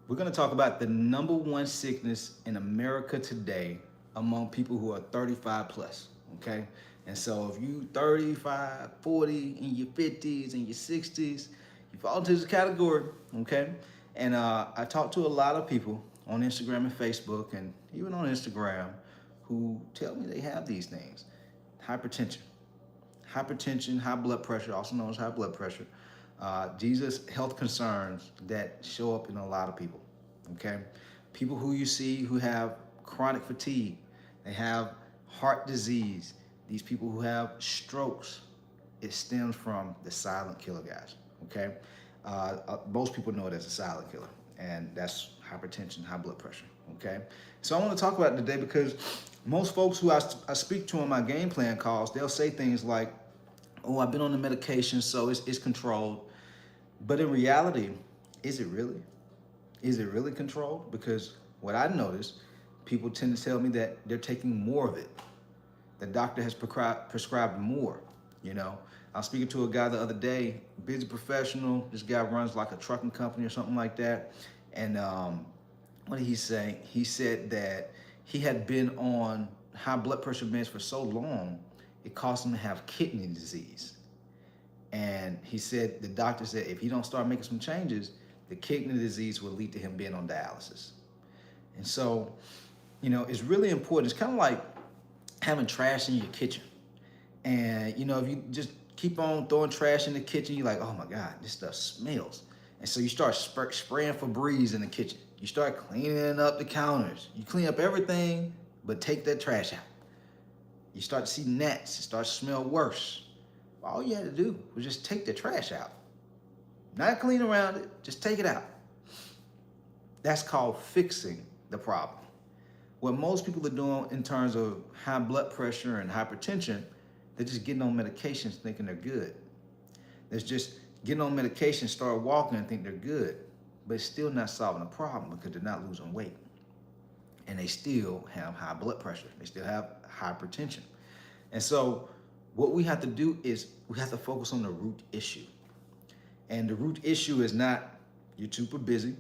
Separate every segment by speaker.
Speaker 1: We're going to talk about the number one sickness in America today among people who are 35 plus. Okay. And so if you 35, 40, in your 50s, in your 60s, you fall into this category. Okay. And I talk to a lot of people on Instagram and Facebook and even on Instagram who tell me they have these things: hypertension, high blood pressure, also known as high blood pressure, Jesus health concerns that show up in a lot of people. Okay, people who you see who have chronic fatigue, they have heart disease. These people who have strokes, it stems from the silent killer, guys. Okay, most people know it as a silent killer, and that's hypertension, high blood pressure. Okay, so I want to talk about it today because most folks who I speak to on my game plan calls, they'll say things like, "Oh, I've been on the medication, so it's controlled." But in reality, is it really? Is it really controlled? Because what I notice, people tend to tell me that they're taking more of it. The doctor has prescribed more. You know, I was speaking to a guy the other day, busy professional. This guy runs like a trucking company or something like that. And what did he say? He said that he had been on high blood pressure meds for so long, it caused him to have kidney disease. And he said, the doctor said, if he don't start making some changes, the kidney disease will lead to him being on dialysis. And so, it's really important. It's kind of like having trash in your kitchen. And, if you just keep on throwing trash in the kitchen, you're like, oh my God, this stuff smells. And so you start spraying Febreze in the kitchen. You start cleaning up the counters. You clean up everything, but take that trash out. You start to see gnats. It starts to smell worse. All you had to do was just take the trash out. Not clean around it, just take it out. That's called fixing the problem. What most people are doing in terms of high blood pressure and hypertension, they're just getting on medications thinking they're good. They're just getting on medication, start walking and think they're good, but it's still not solving the problem because they're not losing weight. And they still have high blood pressure. They still have hypertension. And so what we have to do is we have to focus on the root issue. And the root issue is not you're super busy.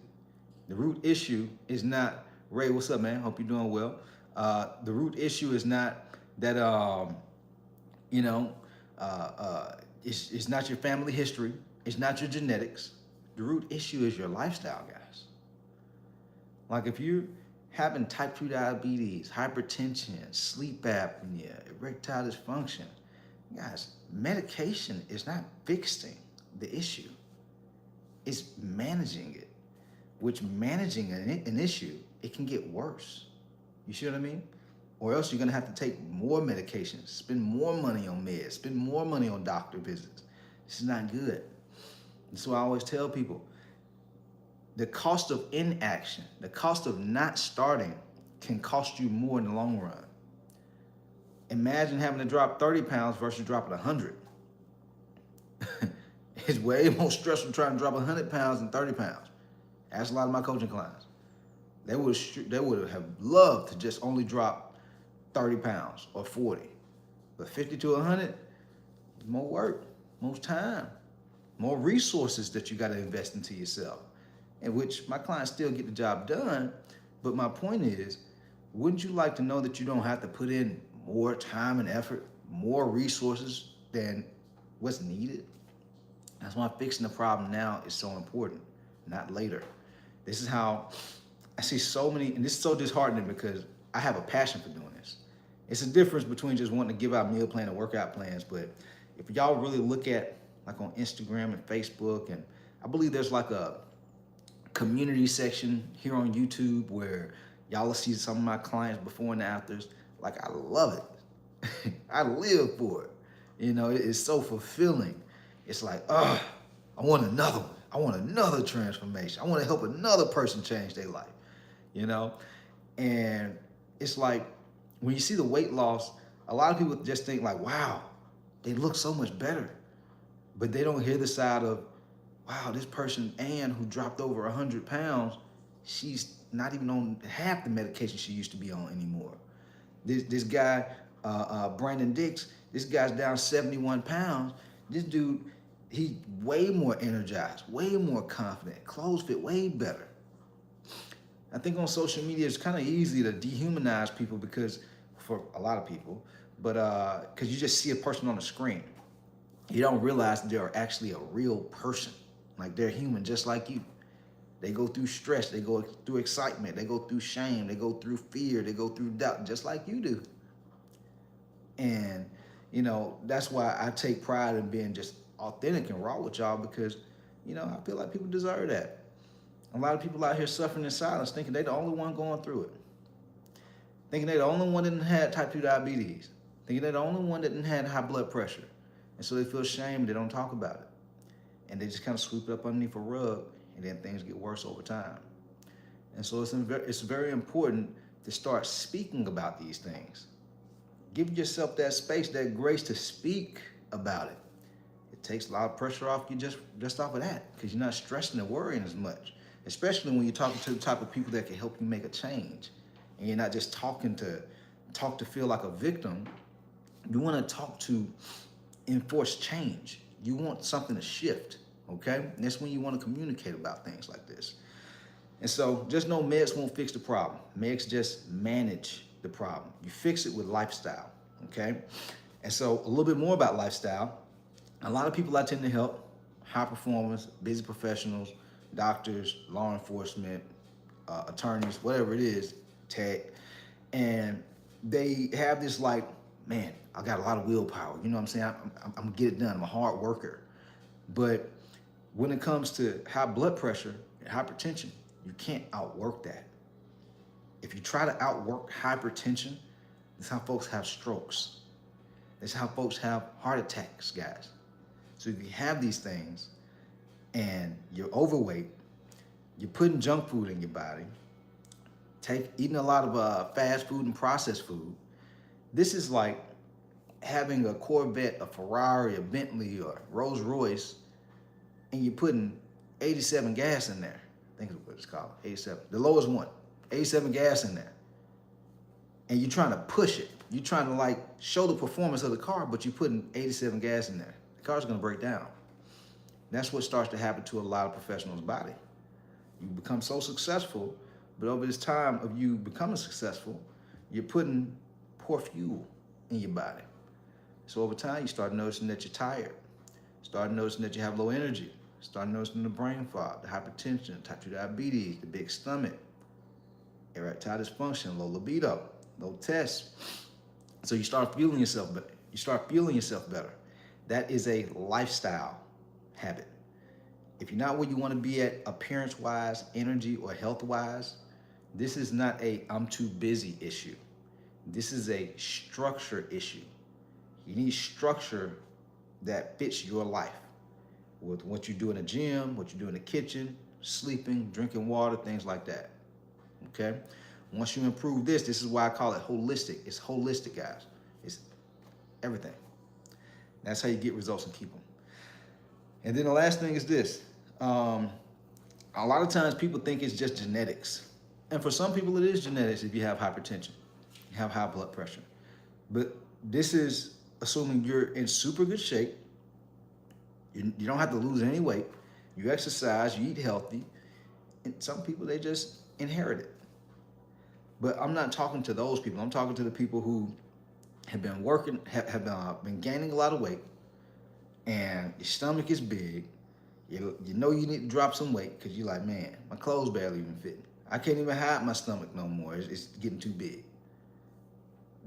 Speaker 1: The root issue is not, Ray, what's up, man? Hope you're doing well. The root issue is not that, it's not your family history. It's not your genetics. The root issue is your lifestyle, guys. Like if you're having type 2 diabetes, hypertension, sleep apnea, erectile dysfunction, guys, medication is not fixing the issue. It's managing it, which managing an issue, it can get worse. You see what I mean? Or else you're gonna have to take more medications, spend more money on meds, spend more money on doctor visits. This is not good. That's why I always tell people, the cost of inaction, the cost of not starting can cost you more in the long run. Imagine having to drop 30 pounds versus dropping 100. It's way more stressful trying to drop 100 pounds than 30 pounds. Ask a lot of my coaching clients. They would have loved to just only drop 30 pounds or 40. But 50 to 100, more work, more time, more resources that you got to invest into yourself, in which my clients still get the job done. But my point is, wouldn't you like to know that you don't have to put in more time and effort, more resources than what's needed? That's why fixing the problem now is so important, not later. This is how I see so many, and this is so disheartening because I have a passion for doing this. It's a difference between just wanting to give out meal plan and workout plans, but if y'all really look at like on Instagram and Facebook, and I believe there's like a community section here on YouTube where y'all will see some of my clients before and afters. Like, I love it. I live for it. It's so fulfilling. It's like, I want another one. I want another transformation. I want to help another person change their life, And it's like, when you see the weight loss, a lot of people just think like, wow, they look so much better. But they don't hear the side of, wow, this person, Ann, who dropped over 100 pounds, she's not even on half the medication she used to be on anymore. This guy, Brandon Dix, this guy's down 71 pounds. This dude, he's way more energized, way more confident, clothes fit way better. I think on social media it's kind of easy to dehumanize people because for a lot of people, but because you just see a person on the screen, you don't realize that they're actually a real person. Like they're human just like you. They go through stress, they go through excitement, they go through shame, they go through fear, they go through doubt, just like you do. And that's why I take pride in being just authentic and raw with y'all because I feel like people deserve that. A lot of people out here suffering in silence, thinking they're the only one going through it, thinking they're the only one that didn't have type 2 diabetes, thinking they're the only one that didn't have high blood pressure. And so they feel shame, they don't talk about it. And they just kind of sweep it up underneath a rug, and then things get worse over time. And so it's very important to start speaking about these things. Give yourself that space, that grace to speak about it. It takes a lot of pressure off you just off of that, because you're not stressing and worrying as much, especially when you're talking to the type of people that can help you make a change. And you're not just talk to feel like a victim. You want to talk to enforce change. You want something to shift, okay? And that's when you want to communicate about things like this. And so just know meds won't fix the problem. Meds just manage the problem. You fix it with lifestyle, okay? And so a little bit more about lifestyle. A lot of people I tend to help, high performers, busy professionals, doctors, law enforcement, attorneys, whatever it is, tech, and they have this like, man, I got a lot of willpower. You know what I'm saying? I'm gonna get it done. I'm a hard worker. But when it comes to high blood pressure and hypertension, you can't outwork that. If you try to outwork hypertension, that's how folks have strokes. That's how folks have heart attacks, guys. So if you have these things and you're overweight, you're putting junk food in your body, eating a lot of fast food and processed food, this is like having a Corvette, a Ferrari, a Bentley, or Rolls Royce, and you're putting 87 gas in there. I think that's what it's called, 87. The lowest one, 87 gas in there. And you're trying to push it. You're trying to like show the performance of the car, but you're putting 87 gas in there. The car's gonna break down. That's what starts to happen to a lot of professionals' body. You become so successful, but over this time of you becoming successful, you're putting poor fuel in your body. So over time, you start noticing that you're tired. Start noticing that you have low energy. Start noticing the brain fog, the hypertension, type 2 diabetes, the big stomach, erectile dysfunction, low libido, low tests. So you start fueling yourself better. You start feeling yourself better. That is a lifestyle habit. If you're not where you want to be at appearance-wise, energy, or health-wise, this is not a I'm too busy issue. This is a structure issue. You need structure that fits your life with what you do in the gym, what you do in the kitchen, sleeping, drinking water, things like that, okay? Once you improve this is why I call it holistic. It's holistic, guys. It's everything. That's how you get results and keep them. And then the last thing is this. A lot of times people think it's just genetics. And for some people it is genetics if you have hypertension, you have high blood pressure. But this is assuming you're in super good shape. You don't have to lose any weight. You exercise, you eat healthy. And some people, they just inherit it. But I'm not talking to those people. I'm talking to the people who have been working, have been gaining a lot of weight, and your stomach is big. You know you need to drop some weight because you're like, man, my clothes barely even fit. I can't even hide my stomach no more. It's getting too big.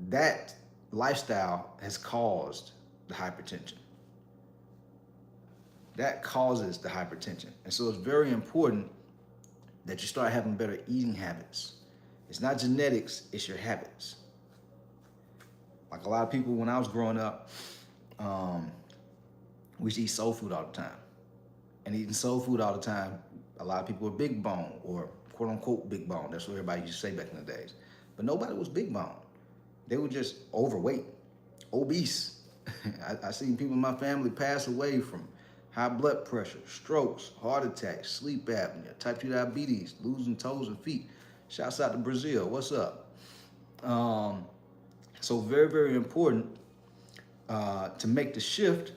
Speaker 1: That lifestyle has caused the hypertension. That causes the hypertension. And so it's very important that you start having better eating habits. It's not genetics, it's your habits. Like a lot of people, when I was growing up, we used to eat soul food all the time. And eating soul food all the time, a lot of people were big bone, or quote unquote big bone. That's what everybody used to say back in the days. But nobody was big bone. They were just overweight, obese. I seen people in my family pass away from high blood pressure, strokes, heart attacks, sleep apnea, type 2 diabetes, losing toes and feet. Shouts out to Brazil, what's up? So very, very important to make the shift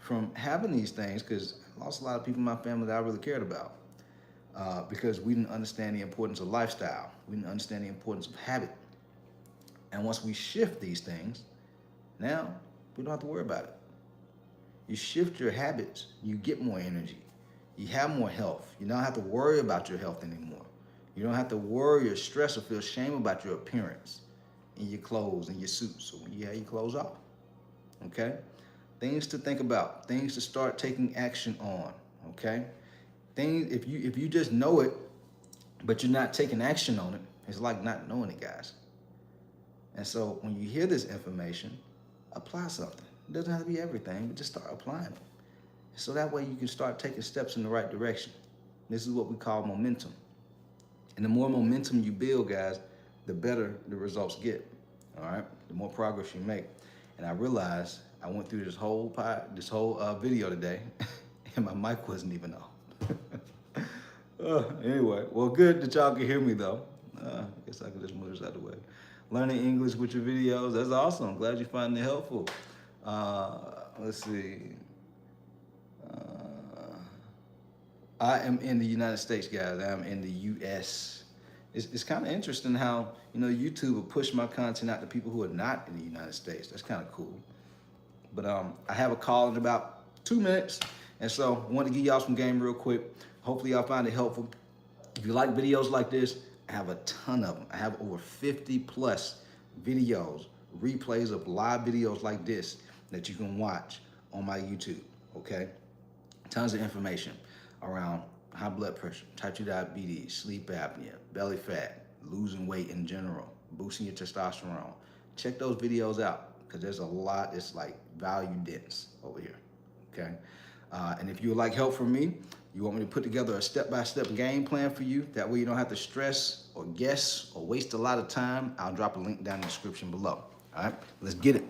Speaker 1: from having these things, because I lost a lot of people in my family that I really cared about. because we didn't understand the importance of lifestyle. We didn't understand the importance of habit. And once we shift these things, now we don't have to worry about it. You shift your habits, you get more energy. You have more health. You don't have to worry about your health anymore. You don't have to worry or stress or feel shame about your appearance in your clothes and your suits, or when you have your clothes off. Okay? Things to think about, things to start taking action on. Okay? Things, if you just know it, but you're not taking action on it, it's like not knowing it, guys. And so when you hear this information, apply something. It doesn't have to be everything, but just start applying it. So that way you can start taking steps in the right direction. This is what we call momentum. And the more momentum you build, guys, the better the results get. All right? The more progress you make. And I realized I went through this whole video today, and my mic wasn't even on. Anyway, well, good that y'all can hear me though. I guess I can just move this out of the way. Learning English with your videos, that's awesome. Glad you find it helpful. Let's see. I am in the United States, guys. I am in the U.S. It's kind of interesting how, YouTube will push my content out to people who are not in the United States. That's kind of cool. But I have a call in about 2 minutes. And so I want to give y'all some game real quick. Hopefully y'all find it helpful. If you like videos like this, I have a ton of them. I have over 50 plus videos, replays of live videos like this that you can watch on my YouTube, okay? Tons of information around high blood pressure, type 2 diabetes, sleep apnea, belly fat, losing weight in general, boosting your testosterone. Check those videos out because there's a lot, it's like value dense over here, okay? And if you would like help from me, you want me to put together a step-by-step game plan for you, that way you don't have to stress or guess or waste a lot of time, I'll drop a link down in the description below. All right, let's get it.